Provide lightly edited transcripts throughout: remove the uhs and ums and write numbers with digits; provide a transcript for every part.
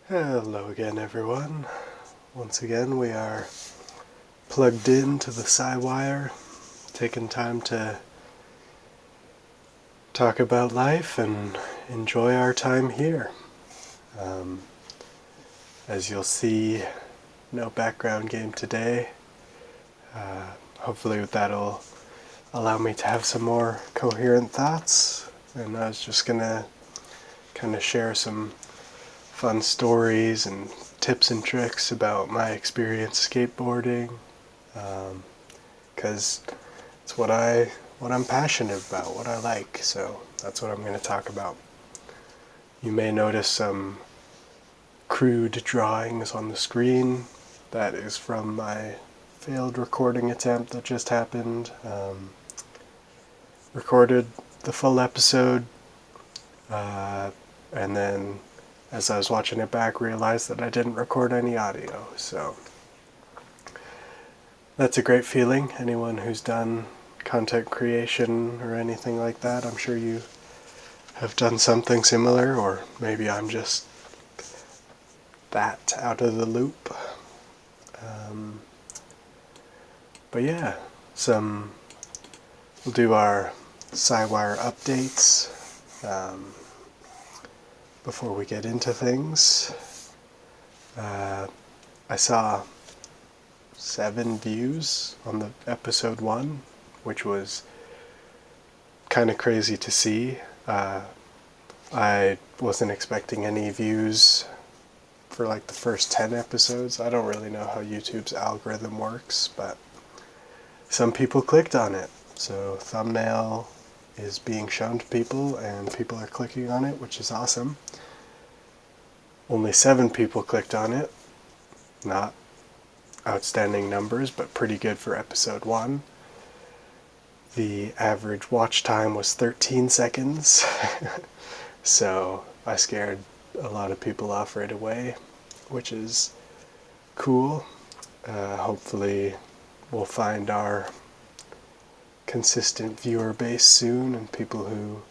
Hello again, everyone. Once again, we are plugged into the SiWire, taking time to talk about life and enjoy our time here. As you'll see, no background game today. Hopefully that'll allow me to have some more coherent thoughts. And I was just gonna kind of share some fun stories and tips and tricks about my experience skateboarding, because it's what I'm passionate about, what I like. So that's what I'm going to talk about. You may notice some crude drawings on the screen. That is from my failed recording attempt that just happened. Recorded the full episode, and then as I was watching it back, realized that I didn't record any audio. So that's a great feeling. Anyone who's done content creation or anything like that, I'm sure you have done something similar, or maybe I'm just that out of the loop. But yeah, we'll do our SiWire updates before we get into things. I saw 7 views on the episode 1, which was kind of crazy to see. I wasn't expecting any views for like the first 10 episodes. I don't really know how YouTube's algorithm works, but some people clicked on it. So thumbnail is being shown to people and people are clicking on it, which is awesome. Only 7 people clicked on it. Not outstanding numbers, but pretty good for episode 1. The average watch time was 13 seconds. So I scared a lot of people off right away, which is cool. Hopefully we'll find our consistent viewer base soon, and people who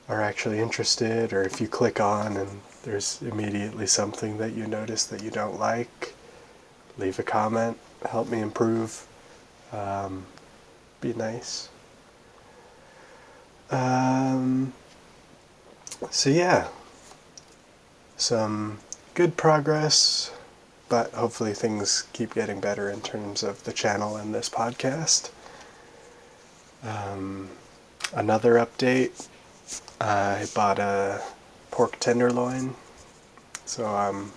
are actually interested, or if you click on and there's immediately something that you notice that you don't like, leave a comment, help me improve. Be nice. So yeah, some good progress, but hopefully things keep getting better in terms of the channel and this podcast. Another update, I bought a pork tenderloin, so I'm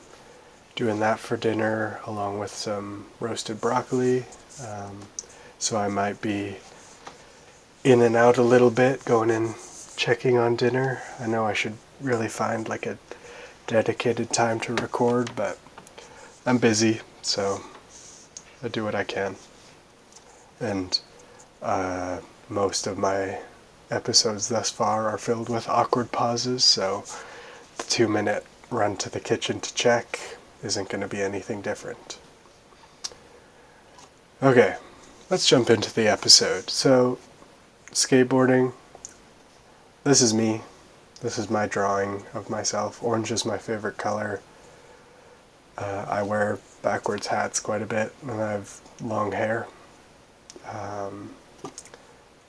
doing that for dinner along with some roasted broccoli. So I might be in and out a little bit, going in checking on dinner. I know I should really find like a dedicated time to record, but I'm busy, so I do what I can. And most of my episodes thus far are filled with awkward pauses, so the 2-minute run to the kitchen to check isn't going to be anything different. Okay, let's jump into the episode. So, skateboarding. This is me. This is my drawing of myself. Orange is my favorite color. I wear backwards hats quite a bit, and I have long hair.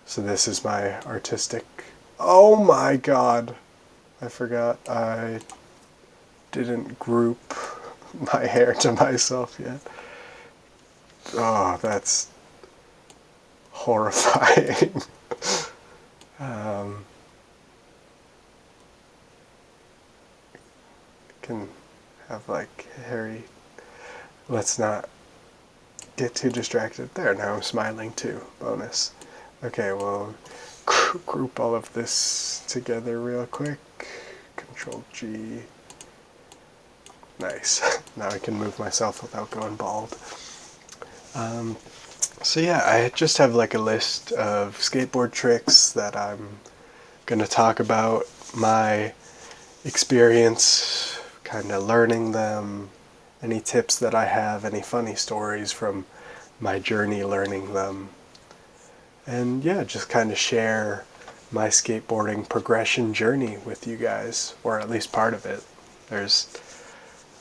So this is my artistic... Oh my god! I forgot I didn't group my hair to myself yet. Oh, that's horrifying. Can have like hairy... Let's not get too distracted. There, now I'm smiling too. Bonus. Okay, well, group all of this together real quick. Control G. Nice. Now I can move myself without going bald. So yeah, I just have like a list of skateboard tricks that I'm gonna talk about, my experience kind of learning them, any tips that I have, any funny stories from my journey learning them. And yeah, just kind of share my skateboarding progression journey with you guys, or at least part of it. There's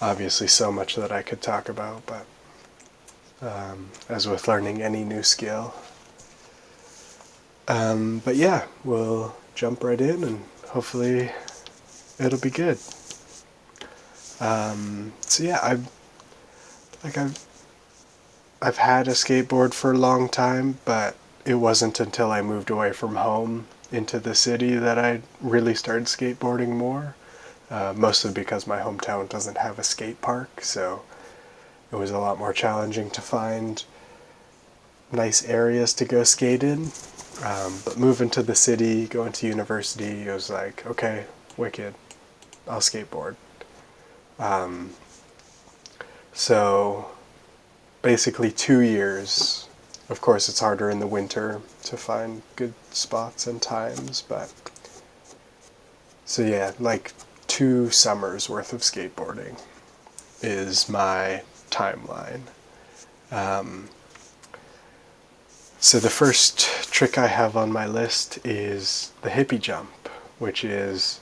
obviously so much that I could talk about, but as with learning any new skill. But yeah, we'll jump right in and hopefully it'll be good. So yeah, I've had a skateboard for a long time, but it wasn't until I moved away from home into the city that I really started skateboarding more. Mostly because my hometown doesn't have a skate park, so it was a lot more challenging to find nice areas to go skate in. But moving to the city, going to university, it was like, okay, wicked, I'll skateboard. So basically 2 years. Of course, it's harder in the winter to find good spots and times, but so yeah, like 2 summers worth of skateboarding is my timeline. So the first trick I have on my list is the hippie jump, which is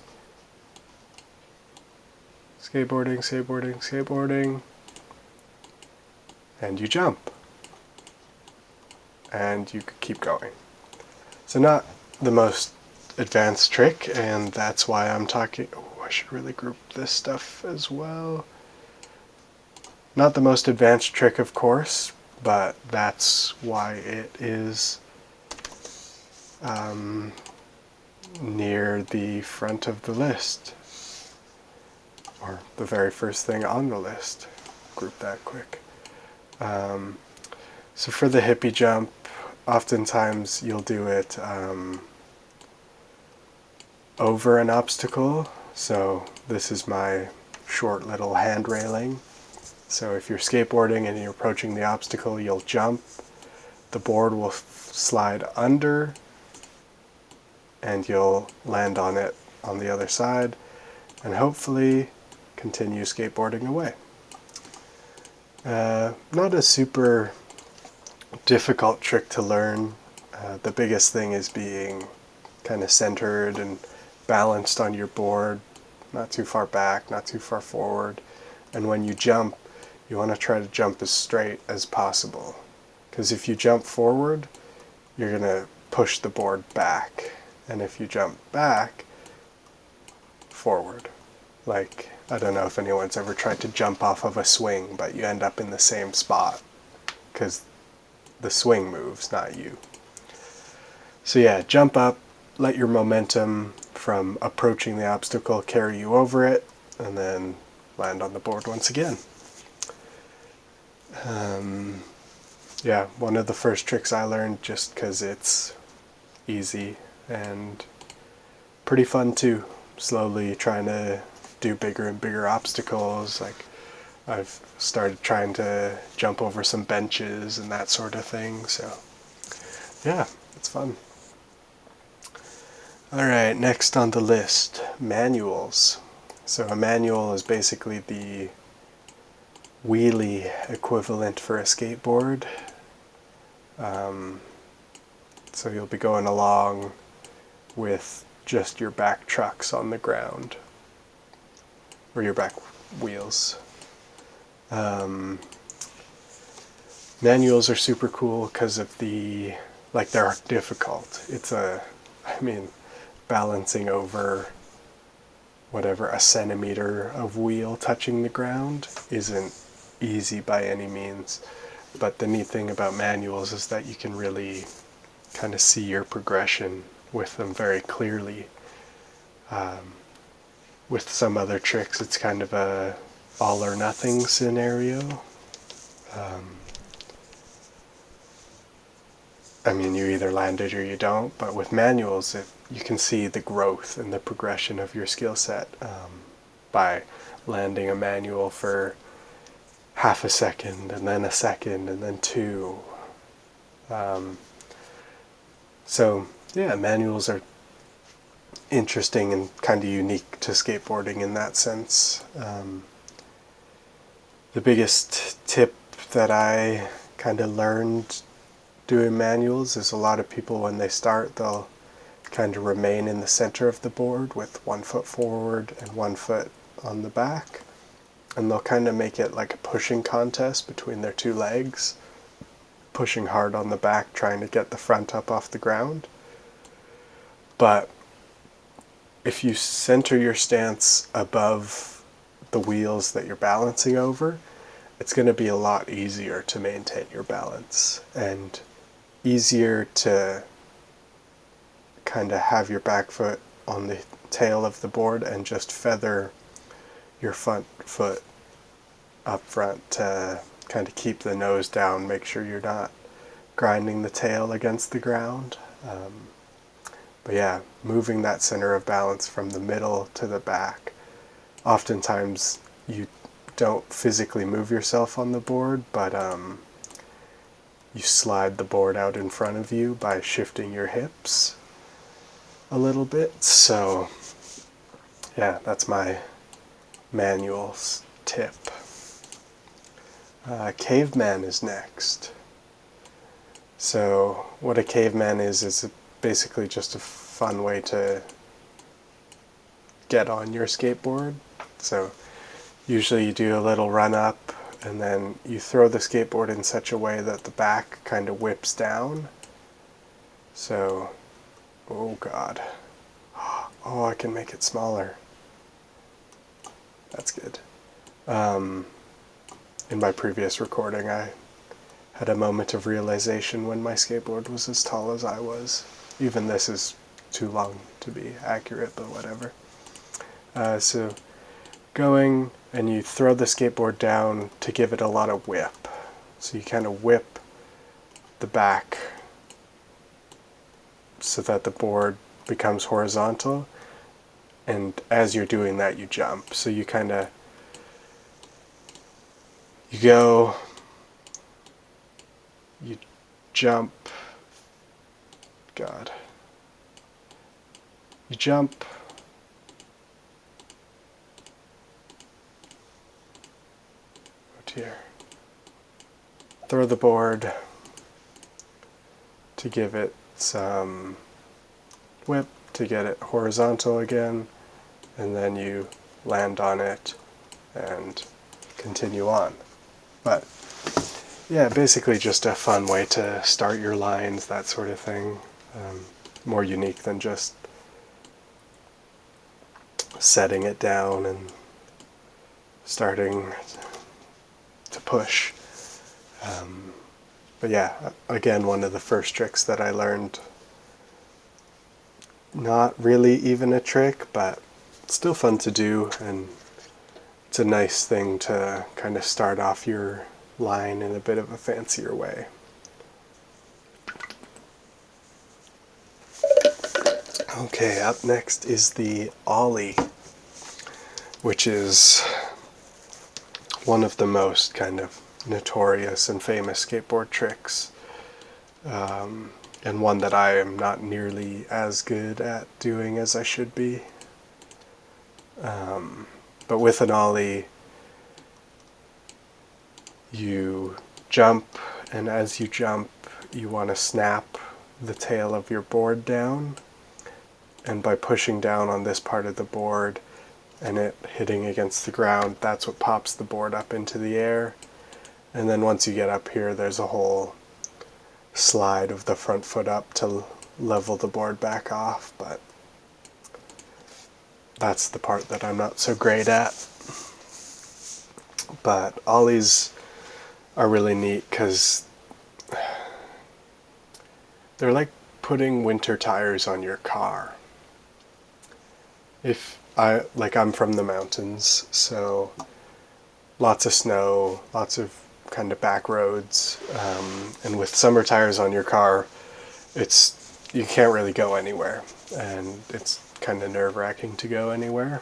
skateboarding, skateboarding, skateboarding, and you jump. And you keep going. So not the most advanced trick, and that's why I'm talking... Oh, I should really group this stuff as well. Not the most advanced trick, of course, but that's why it is near the front of the list. Or the very first thing on the list. Group that quick. So for the hippie jump, oftentimes you'll do it over an obstacle. So this is my short little hand railing. So if you're skateboarding and you're approaching the obstacle, you'll jump, the board will slide under, and you'll land on it on the other side, and hopefully continue skateboarding away. Not a super difficult trick to learn. The biggest thing is being kind of centered and balanced on your board, not too far back, not too far forward. And when you jump, you want to try to jump as straight as possible. Because if you jump forward, you're going to push the board back. And if you jump back, forward. Like, I don't know if anyone's ever tried to jump off of a swing, but you end up in the same spot. Because the swing moves, not you. So yeah, jump up, let your momentum from approaching the obstacle carry you over it, and then land on the board once again. Yeah, one of the first tricks I learned just because it's easy and pretty fun too. Slowly trying to do bigger and bigger obstacles. Like I've started trying to jump over some benches and that sort of thing. So yeah, it's fun. Alright, next on the list, manuals. So a manual is basically the wheelie equivalent for a skateboard. So you'll be going along with just your back trucks on the ground, or your back wheels. Manuals are super cool because of they're difficult. Balancing over a centimeter of wheel touching the ground isn't easy by any means. But the neat thing about manuals is that you can really kind of see your progression with them very clearly. With some other tricks, it's kind of a all or nothing scenario. You either land it or you don't, but with manuals, you can see the growth and the progression of your skill set by landing a manual for half a second, and then a second, and then two. So yeah, manuals are interesting and kind of unique to skateboarding in that sense. The biggest tip that I kind of learned doing manuals is a lot of people, when they start, they'll kind of remain in the center of the board with 1 foot forward and 1 foot on the back. and they'll kind of make it like a pushing contest between their two legs, pushing hard on the back, trying to get the front up off the ground. But if you center your stance above the wheels that you're balancing over, it's going to be a lot easier to maintain your balance and easier to kind of have your back foot on the tail of the board and just feather your front foot up front to kind of keep the nose down, make sure you're not grinding the tail against the ground. But yeah, moving that center of balance from the middle to the back. Oftentimes you don't physically move yourself on the board, but you slide the board out in front of you by shifting your hips a little bit. So yeah, that's my manual tip. Caveman is next. So what a caveman is basically just a fun way to get on your skateboard. So usually you do a little run up and then you throw the skateboard in such a way that the back kind of whips down. So, oh God. Oh, I can make it smaller. That's good. In my previous recording, I had a moment of realization when my skateboard was as tall as I was. Even this is too long to be accurate, but whatever. So going, and you throw the skateboard down to give it a lot of whip. So you kind of whip the back so that the board becomes horizontal, and as you're doing that you jump. So you kind of, you go, you jump, God, you jump, oh dear, throw the board to give it some whip to get it horizontal again, and then you land on it and continue on. But yeah, basically just a fun way to start your lines, that sort of thing. More unique than just setting it down and starting to push. But yeah, again, one of the first tricks that I learned. Not really even a trick, but still fun to do, and it's a nice thing to kind of start off your line in a bit of a fancier way. Okay, up next is the ollie, which is one of the most kind of notorious and famous skateboard tricks, and one that I am not nearly as good at doing as I should be. But with an ollie, you jump, and as you jump, you want to snap the tail of your board down, and by pushing down on this part of the board and it hitting against the ground, that's what pops the board up into the air. And then once you get up here, there's a whole slide of the front foot up to level the board back off, but that's the part that I'm not so great at. But ollies are really neat because they're like putting winter tires on your car. I'm from the mountains, so lots of snow, lots of kind of back roads, and with summer tires on your car, you can't really go anywhere, and it's kind of nerve-wracking to go anywhere.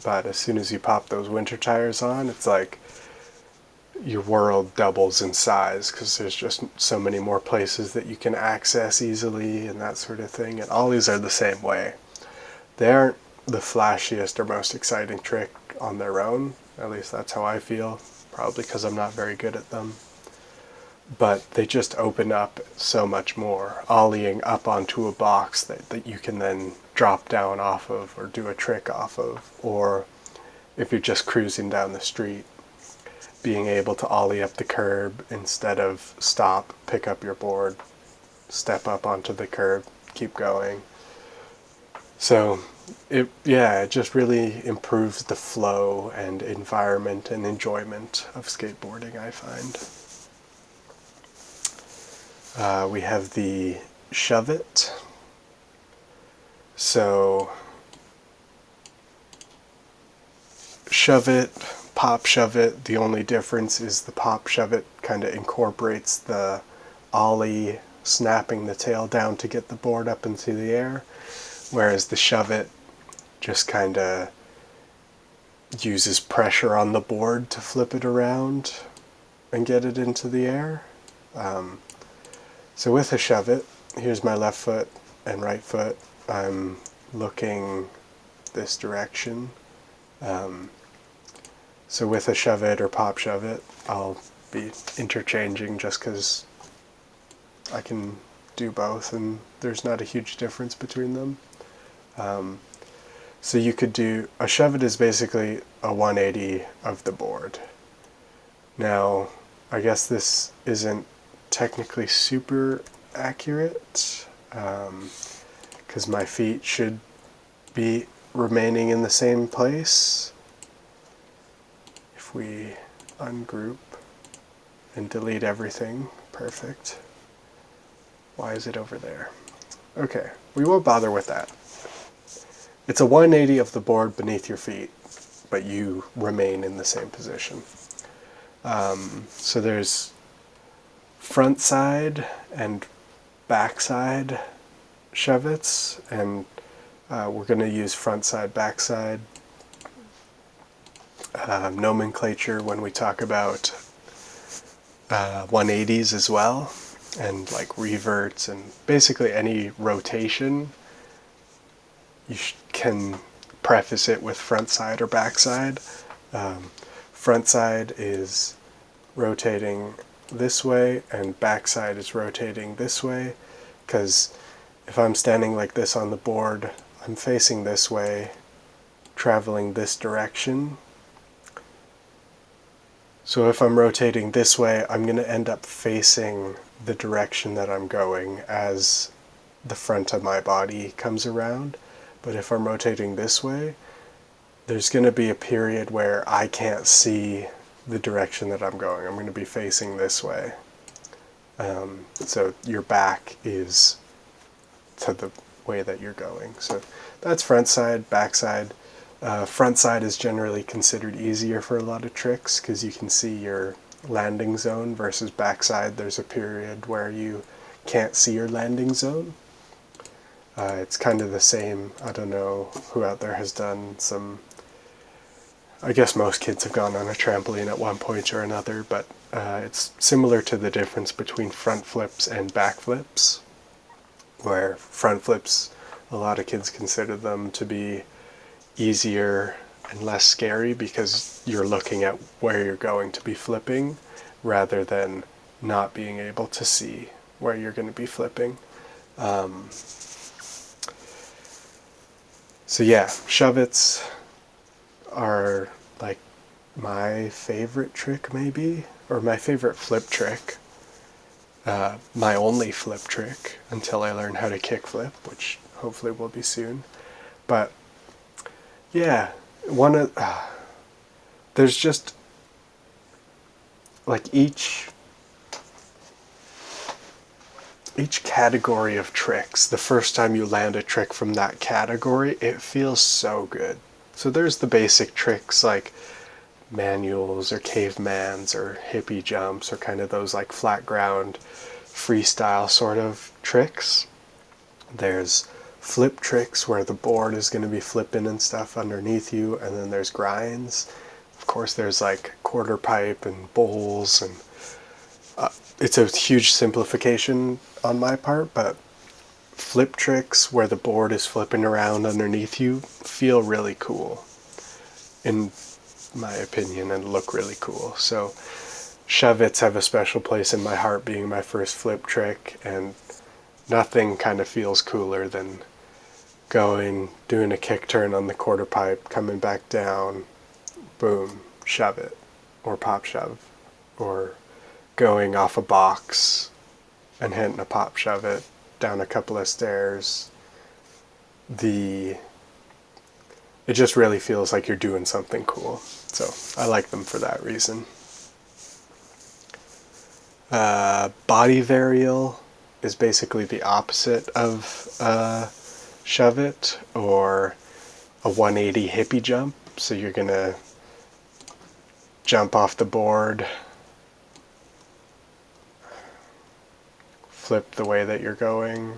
But as soon as you pop those winter tires on, it's like your world doubles in size because there's just so many more places that you can access easily and that sort of thing. And ollies are the same way. They aren't the flashiest or most exciting trick on their own, at least that's how I feel, probably because I'm not very good at them. But they just open up so much more, ollieing up onto a box that you can then drop down off of or do a trick off of, or if you're just cruising down the street, being able to ollie up the curb instead of stop, pick up your board, step up onto the curb, keep going. So it just really improves the flow and environment and enjoyment of skateboarding, I find. We have the Shove It. So Shove It, Pop Shove It, the only difference is the Pop Shove It kind of incorporates the ollie, snapping the tail down to get the board up into the air, whereas the Shove It just kind of uses pressure on the board to flip it around and get it into the air. So with a Shove It, here's my left foot and right foot. I'm looking this direction. So with a Shove It or Pop Shove It, I'll be interchanging just because I can do both and there's not a huge difference between them. So you could do, a Shove It is basically a 180 of the board. Now, I guess this isn't technically super accurate, because my feet should be remaining in the same place. If we ungroup and delete everything, perfect. Why is it over there? Okay, we won't bother with that. It's a 180 of the board beneath your feet, but you remain in the same position. So there's front side and back side Shove-Its, and we're going to use front side, back side nomenclature when we talk about 180s as well, and like reverts and basically any rotation. You can preface it with front side or back side. Front side is rotating this way and back side is rotating this way, because if I'm standing like this on the board, I'm facing this way, traveling this direction. So if I'm rotating this way, I'm going to end up facing the direction that I'm going as the front of my body comes around. But if I'm rotating this way, there's going to be a period where I can't see the direction that I'm going. I'm going to be facing this way. So your back is to the way that you're going. So that's front side, back side. Front side is generally considered easier for a lot of tricks because you can see your landing zone, versus back side there's a period where you can't see your landing zone. It's kind of the same. I don't know who out there has done some, I guess most kids have gone on a trampoline at one point or another, but it's similar to the difference between front flips and back flips, where front flips, a lot of kids consider them to be easier and less scary because you're looking at where you're going to be flipping rather than not being able to see where you're going to be flipping. So yeah, Shove-Its are like my favorite trick maybe, or my favorite flip trick. My only flip trick until I learn how to kick flip, which hopefully will be soon. But yeah, there's just like each category of tricks, the first time you land a trick from that category, it feels so good. So there's the basic tricks like manuals or cavemans or hippie jumps, or kind of those like flat ground freestyle sort of tricks. There's flip tricks where the board is going to be flipping and stuff underneath you, and then there's grinds. Of course there's like quarter pipe and bowls, and it's a huge simplification on my part, but flip tricks where the board is flipping around underneath you feel really cool, in my opinion, and look really cool. So Shove-Its have a special place in my heart, being my first flip trick, and nothing kind of feels cooler than doing a kick turn on the quarter pipe, coming back down, boom, Shove-It. or pop shove, or going off a box and hitting a pop shove it down a couple of stairs. It just really feels like you're doing something cool. So I like them for that reason. Body varial is basically the opposite of shove it or a 180 hippie jump. So you're going to jump off the board, flip the way that you're going,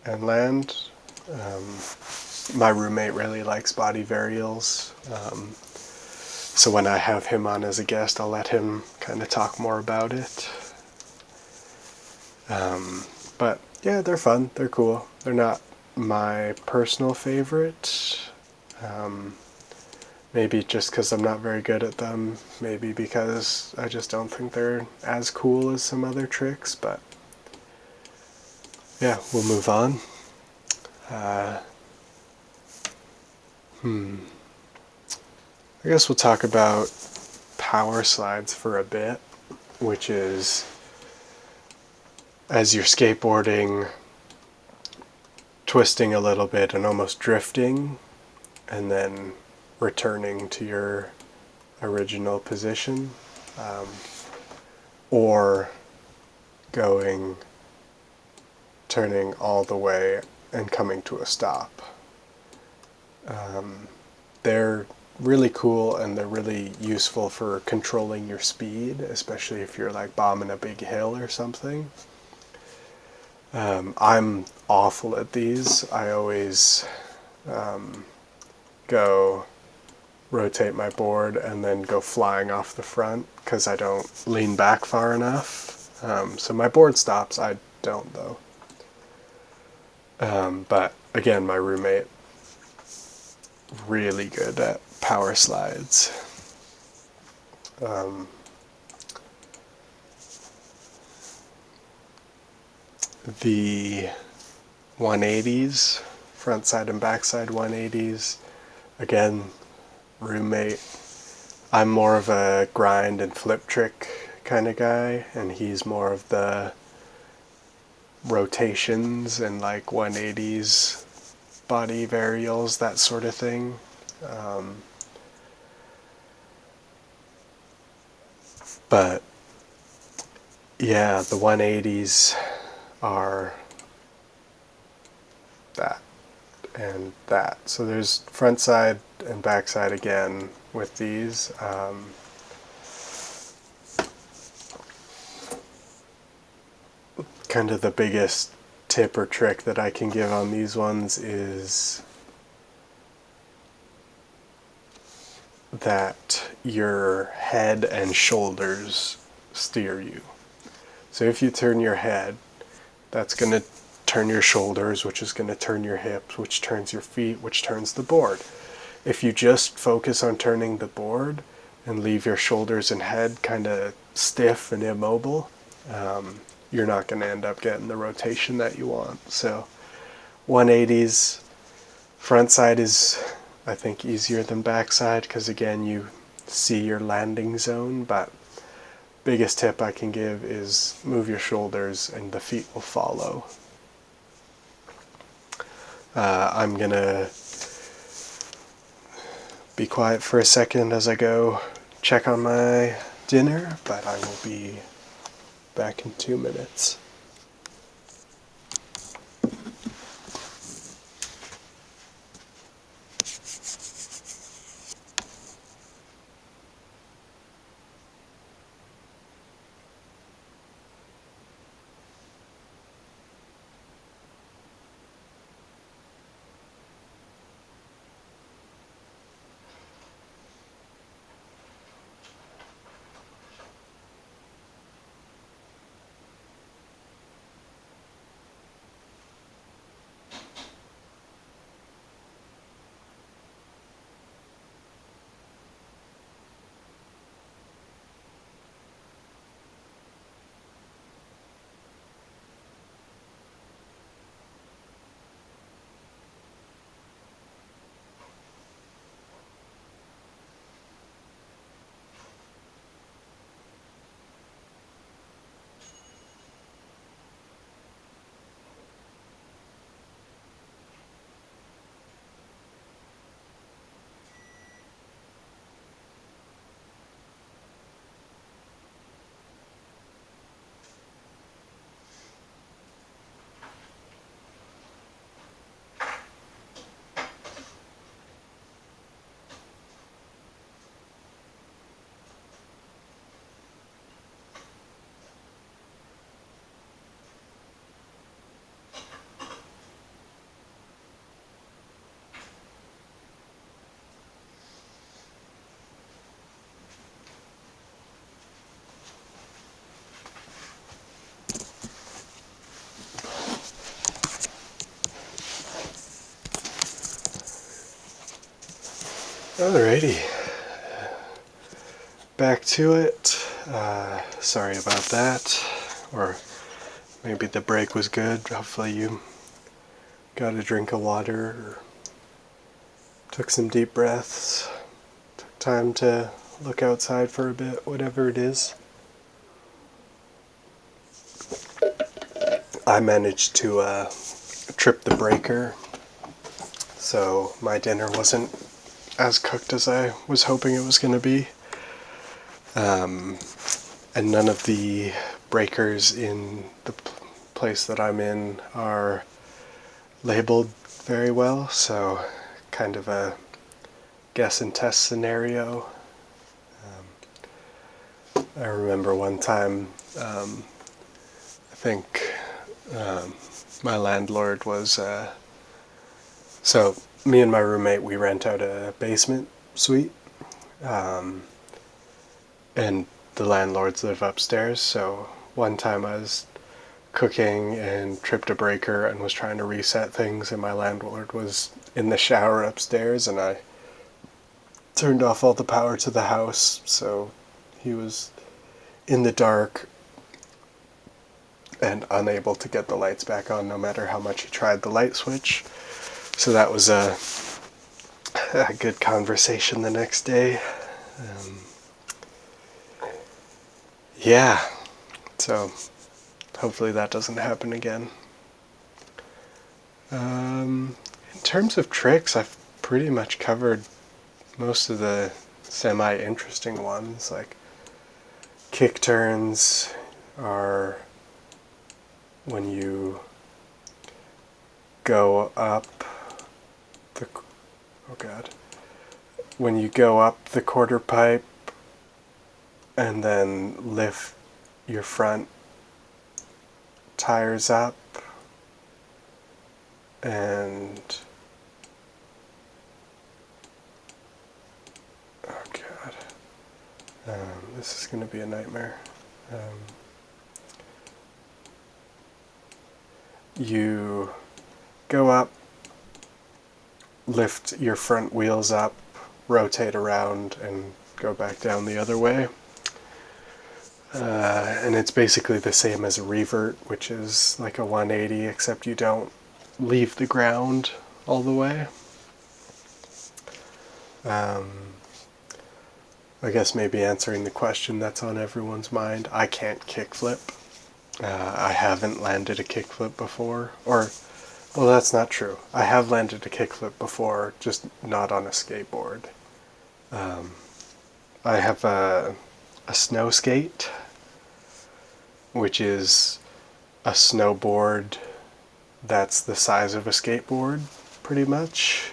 and land. My roommate really likes body varials. So when I have him on as a guest, I'll let him kind of talk more about it. But yeah, they're fun. They're cool. They're not my personal favorite. Maybe just because I'm not very good at them. Maybe because I just don't think they're as cool as some other tricks. But yeah, we'll move on. I guess we'll talk about power slides for a bit, which is as you're skateboarding, twisting a little bit and almost drifting, and then returning to your original position, or turning all the way and coming to a stop. They're really cool and they're really useful for controlling your speed, especially if you're like bombing a big hill or something. I'm awful at these. I always go rotate my board and then go flying off the front because I don't lean back far enough. So my board stops, I don't though. But again, my roommate, really good at power slides. The 180s, front side and back side 180s, again, roommate. I'm more of a grind and flip trick kind of guy, and he's more of the rotations and like 180s, body varials, that sort of thing. But yeah, the 180s are that and that. So there's front side and back side again with these. Kind of the biggest tip or trick that I can give on these ones is that your head and shoulders steer you. So if you turn your head, that's going to turn your shoulders, which is going to turn your hips, which turns your feet, which turns the board. If you just focus on turning the board and leave your shoulders and head kind of stiff and immobile, you're not going to end up getting the rotation that you want. So 180s, front side is, I think, easier than back side because again, you see your landing zone, but biggest tip I can give is move your shoulders and the feet will follow. I'm gonna be quiet for a second as I go check on my dinner, but I will be back in 2 minutes. Alrighty, back to it. Sorry about that, or maybe the break was good. Hopefully you got a drink of water, or took some deep breaths, took time to look outside for a bit, whatever it is. I managed to trip the breaker, so my dinner wasn't as cooked as I was hoping it was going to be. And none of the breakers in the place that I'm in are labeled very well, so kind of a guess and test scenario. I remember one time, I think my landlord was, so me and my roommate, we rent out a basement suite, and the landlords live upstairs, so one time I was cooking and tripped a breaker and was trying to reset things, and my landlord was in the shower upstairs, and I turned off all the power to the house, so he was in the dark and unable to get the lights back on no matter how much he tried the light switch. So that was a good conversation the next day. Yeah, so hopefully that doesn't happen again. In terms of tricks, I've pretty much covered most of the semi-interesting ones. Like kick turns are when you go up the, when you go up the quarter pipe and then lift your front tires up and this is going to be a nightmare. You go up, lift your front wheels up, rotate around, and go back down the other way. And it's basically the same as a revert, which is like a 180, except you don't leave the ground all the way. I guess maybe answering the question that's on everyone's mind, I can't kickflip. I haven't landed a kickflip before, or, well, that's not true. I have landed a kickflip before, just not on a skateboard. I have a snow skate, which is a snowboard that's the size of a skateboard, pretty much.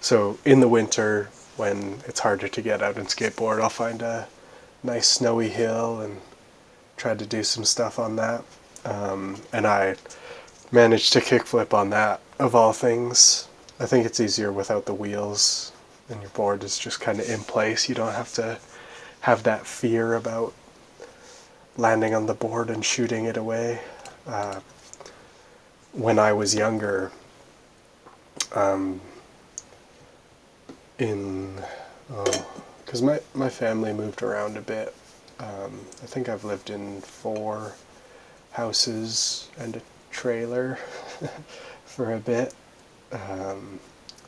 So in the winter, when it's harder to get out and skateboard, I'll find a nice snowy hill and try to do some stuff on that. And I managed to kickflip on that, of all things. I think it's easier without the wheels, and your board is just kind of in place. You don't have to have that fear about landing on the board and shooting it away. When I was younger, because my family moved around a bit. I think I've lived in 4 houses and a trailer for a bit,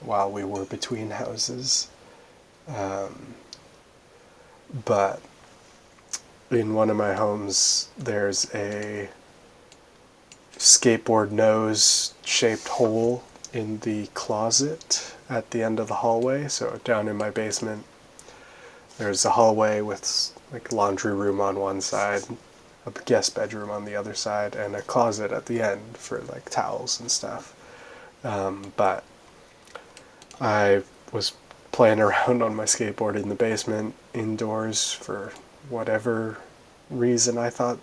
while we were between houses. But in one of my homes, there's a skateboard nose shaped hole in the closet at the end of the hallway. So down in my basement, there's a hallway with like laundry room on one side, a guest bedroom on the other side, and a closet at the end for like towels and stuff. But I was playing around on my skateboard in the basement indoors for whatever reason I thought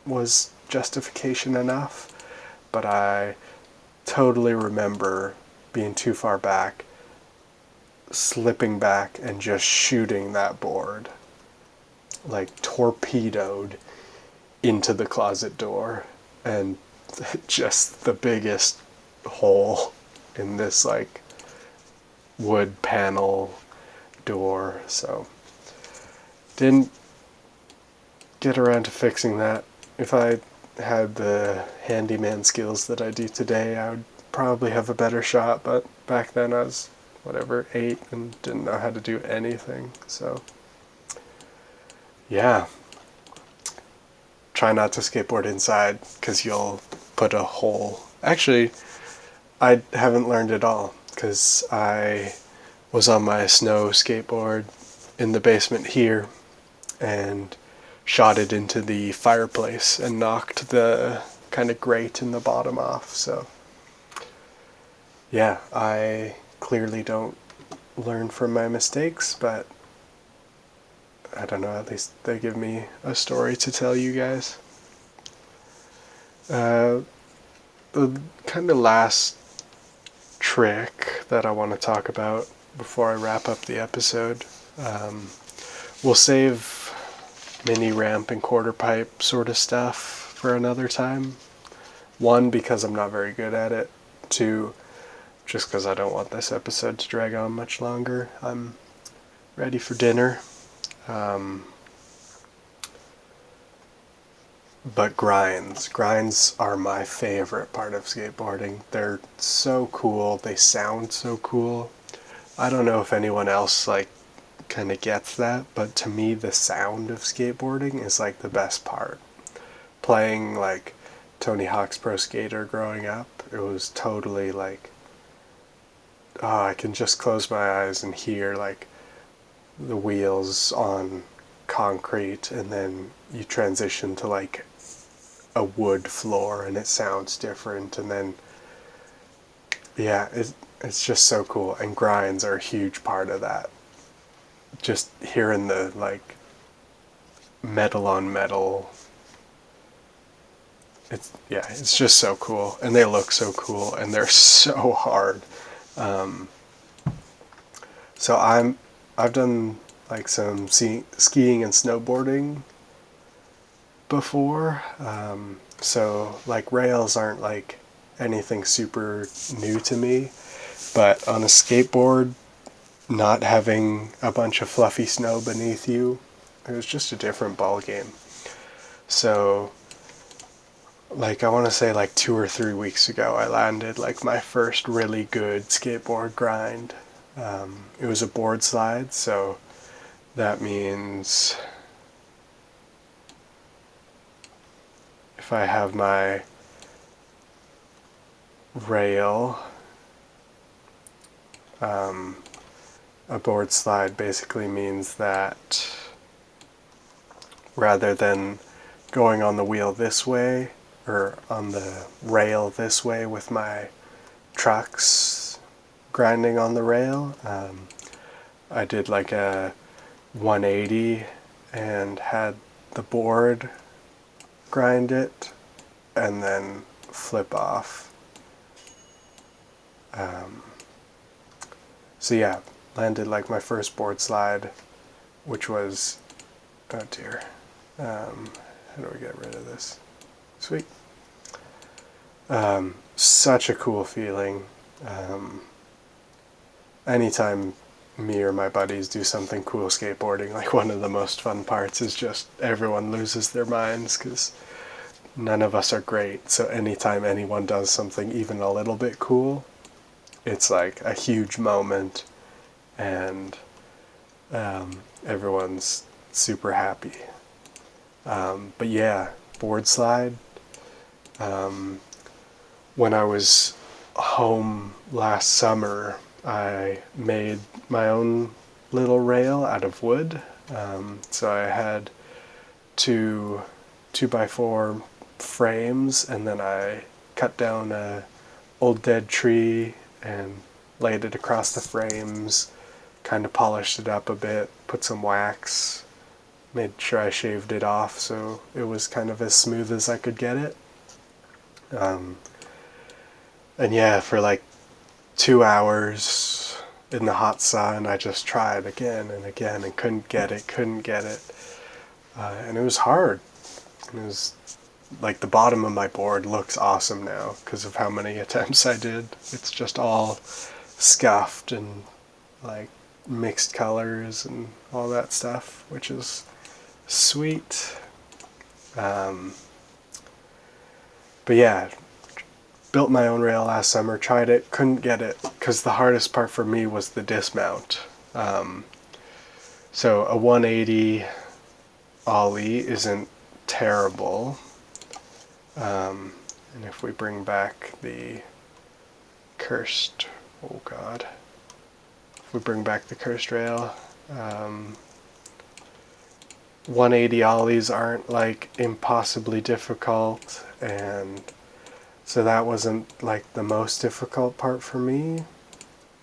was justification enough. But I totally remember being too far back, slipping back and just shooting that board, like torpedoed into the closet door, and just the biggest hole in this like wood panel door, so didn't get around to fixing that. If I had the handyman skills that I do today, I would probably have a better shot, but back then I was, 8 and didn't know how to do anything, so yeah. Try not to skateboard inside, because you'll put a hole. Actually, I haven't learned at all, because I was on my snow skateboard in the basement here, and shot it into the fireplace and knocked the kind of grate in the bottom off. So yeah, I clearly don't learn from my mistakes, but I don't know, at least they give me a story to tell you guys. The kind of last trick that I want to talk about before I wrap up the episode, we'll save mini ramp and quarter pipe sort of stuff for another time. One, because I'm not very good at it. Two, just because I don't want this episode to drag on much longer. I'm ready for dinner. But grinds are my favorite part of skateboarding. They're so cool. They sound so cool. I don't know if anyone else kind of gets that, but to me the sound of skateboarding is the best part. Playing Tony Hawk's Pro Skater growing up, it was totally oh, I can just close my eyes and hear the wheels on concrete, and then you transition to a wood floor and it sounds different, and then yeah, it's just so cool, and grinds are a huge part of that. Just hearing the metal on metal, it's just so cool, and they look so cool, and they're so hard. So I've done some skiing and snowboarding before, so rails aren't anything super new to me, but on a skateboard, not having a bunch of fluffy snow beneath you, it was just a different ball game. So I want to say 2 or 3 weeks ago, I landed my first really good skateboard grind. It was a board slide, so that means if I have my rail, a board slide basically means that rather than going on the wheel this way, or on the rail this way with my trucks grinding on the rail, I did a 180 and had the board grind it and then flip off. So yeah, landed my first board slide, which was, oh dear, how do we get rid of this? Sweet. Such a cool feeling. Anytime me or my buddies do something cool skateboarding, one of the most fun parts is just everyone loses their minds, because none of us are great. So anytime anyone does something even a little bit cool, it's a huge moment, and everyone's super happy. But yeah, board slide. When I was home last summer, I made my own little rail out of wood. So I had two 2x4 frames, and then I cut down a old dead tree and laid it across the frames, kind of polished it up a bit, put some wax, made sure I shaved it off so it was kind of as smooth as I could get it. And yeah, for 2 hours in the hot sun, I just tried again and again and couldn't get it. And it was hard. It was the bottom of my board looks awesome now because of how many attempts I did. It's just all scuffed and like mixed colors and all that stuff, which is sweet. But yeah, built my own rail last summer, tried it, couldn't get it, because the hardest part for me was the dismount. So a 180 ollie isn't terrible. And if we bring back the cursed, oh god, if we bring back the cursed rail, 180 ollies aren't like impossibly difficult, and so that wasn't like the most difficult part for me,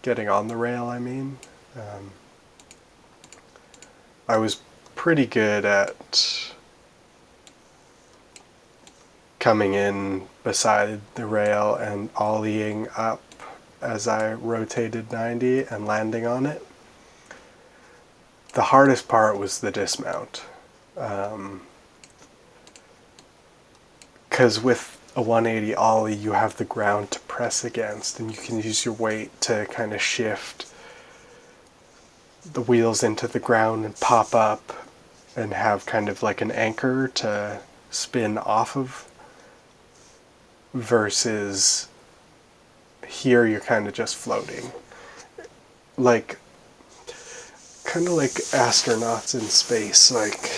getting on the rail, I mean. I was pretty good at coming in beside the rail and ollieing up as I rotated 90 and landing on it. The hardest part was the dismount. Because with a 180 ollie, you have the ground to press against, and you can use your weight to kind of shift the wheels into the ground and pop up and have kind of like an anchor to spin off of, versus here you're kind of just floating. Like, kind of like astronauts in space, like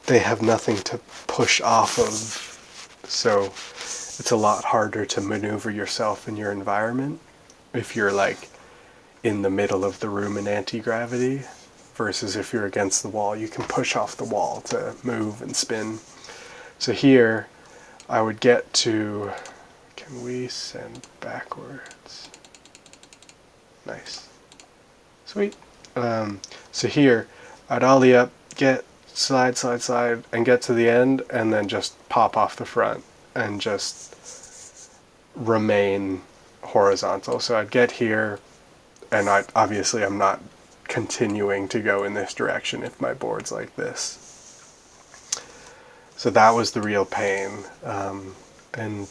they have nothing to push off of, so it's a lot harder to maneuver yourself in your environment if you're like in the middle of the room in anti-gravity, versus if you're against the wall, you can push off the wall to move and spin. So here I would get to, can we send backwards? Nice. Sweet. So here I'd ollie up, get slide, and get to the end, and then just pop off the front and just remain horizontal. So I'd get here, and I'm not continuing to go in this direction if my board's like this. So that was the real pain. And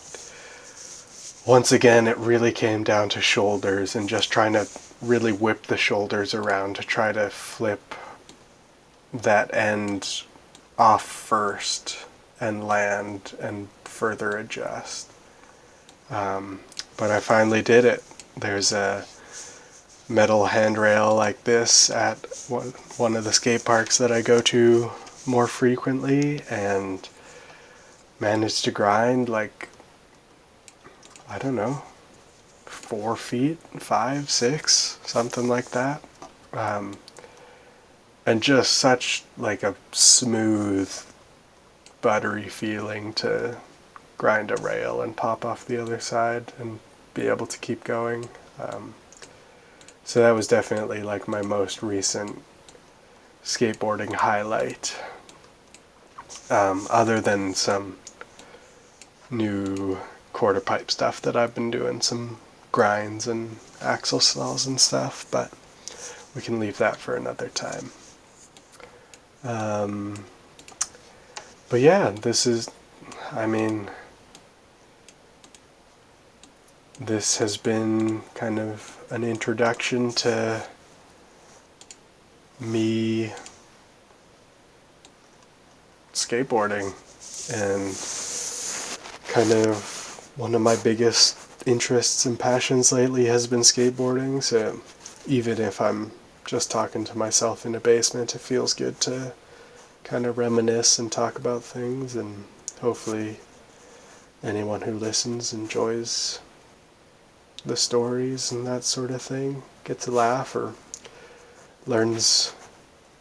once again, it really came down to shoulders and just trying to really whip the shoulders around to try to flip that end off first and land and further adjust. But I finally did it. There's a metal handrail like this at one of the skate parks that I go to more frequently, and managed to grind like, I don't know, 4 feet, 5, 6, something like that. And just such like a smooth, buttery feeling to grind a rail and pop off the other side and be able to keep going. So that was definitely like my most recent skateboarding highlight. Other than some new quarter pipe stuff that I've been doing, some grinds and axle stalls and stuff, but we can leave that for another time. But yeah, this has been kind of an introduction to me skateboarding, and kind of one of my biggest interests and passions lately has been skateboarding. So even if I'm just talking to myself in a basement, it feels good to kind of reminisce and talk about things, and hopefully anyone who listens enjoys the stories and that sort of thing, gets a laugh or learns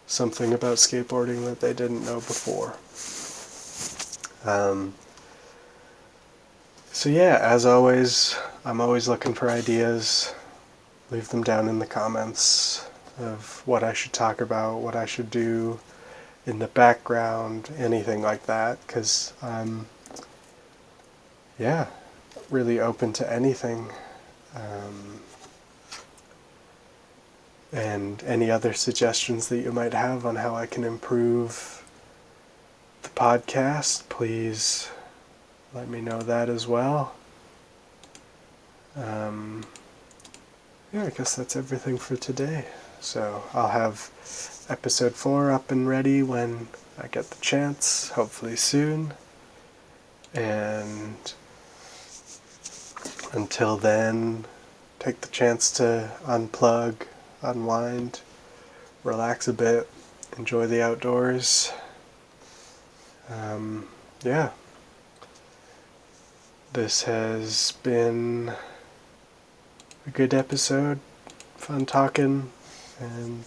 something about skateboarding that they didn't know before. So yeah, as always, I'm always looking for ideas. Leave them down in the comments of what I should talk about, what I should do in the background, anything like that, because I'm, really open to anything. And any other suggestions that you might have on how I can improve the podcast, please let me know that as well. yeah, I guess that's everything for today. So I'll have episode 4 up and ready when I get the chance, hopefully soon. And until then, take the chance to unplug, unwind, relax a bit, enjoy the outdoors. Yeah. This has been a good episode, fun talking, and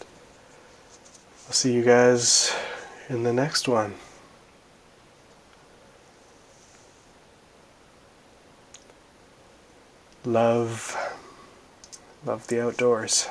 I'll see you guys in the next one. Love the outdoors.